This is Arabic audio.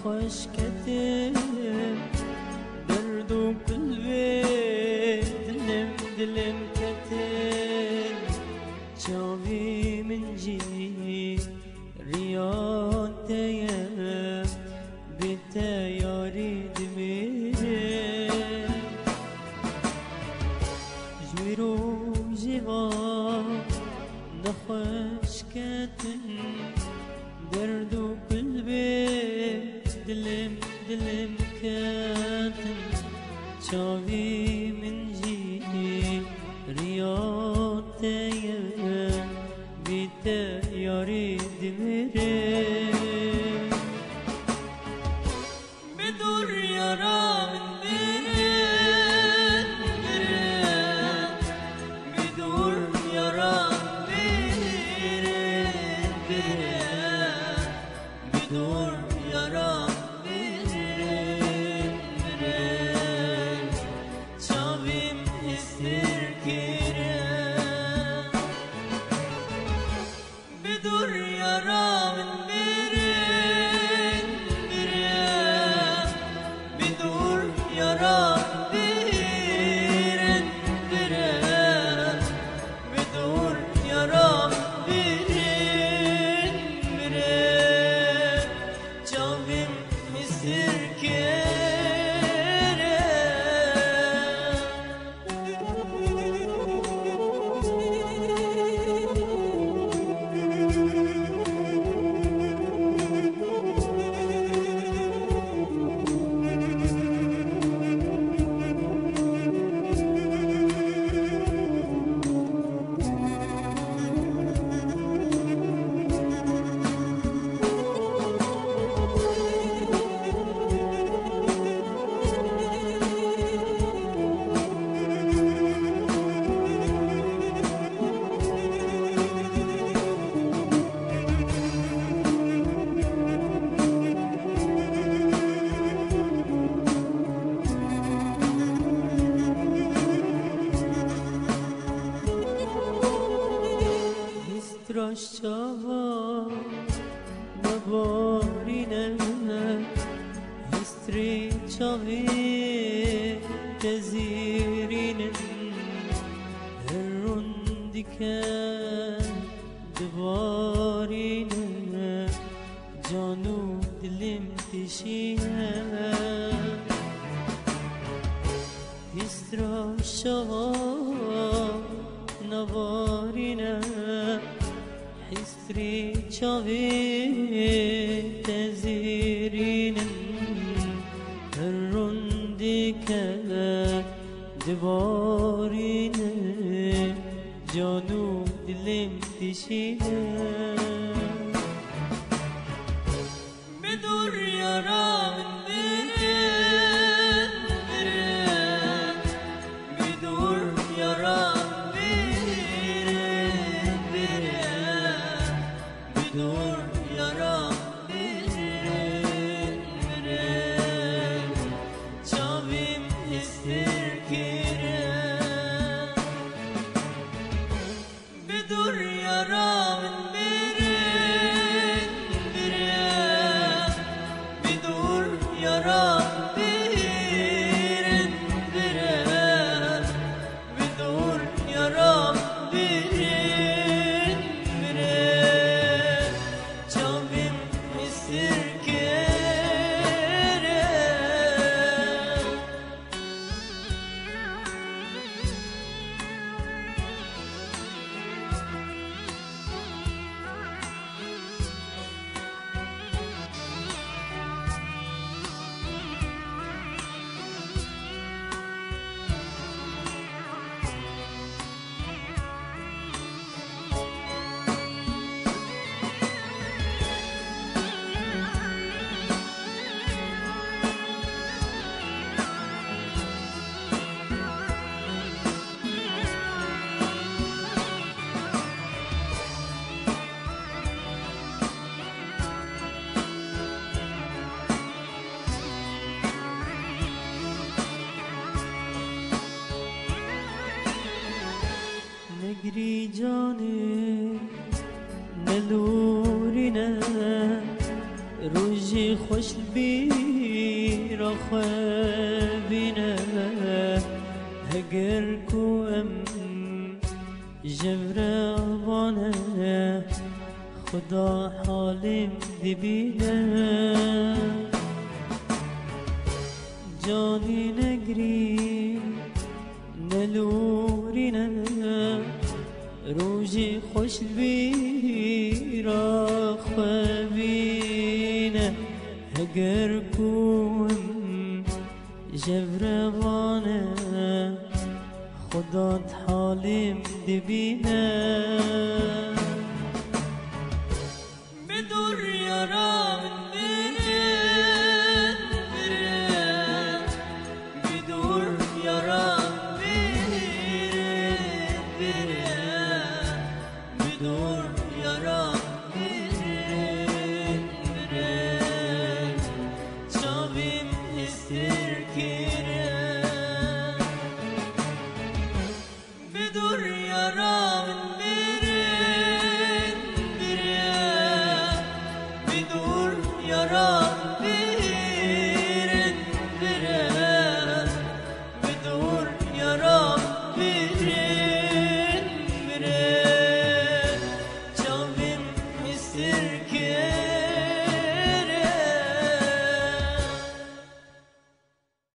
نخوش كتب درد وقلبي دلم كتب شافي من جي ريان تيم بتياري دميري جويرو جيوان نخوش كتب درد وقلبي دلم كاتم شافي من جي رياضي بتياري دمري بدور يرى من برين بدور يرى بدور يرى شافيم استركيري بدور يرى من برين بدور يرى برين بدور يرى شافيم استركيري Strashava naborine Histrichavi tezirine Herundike divarine Canu dilim dişine Histrashava naborine Histri çavi tezirinin Herundike divarine Canu dilim dişine Bedur yara min birin Bedur yara Nur yara birin Çavim istirkire Bedur yara birin Bedur yara birin Bedur yara birin Çavim istirkire Negri canı nelurine روجی خوش بی را خوابینه هگر کو ام جبرانه خدا حالم دبینه جانی نگری نلورینه روجی خوش بی را خوابینه اگر کوم جبروانه خدات حالیم دبینه بدور یارا من برن بدور یارا بدور یارا چاویم هستی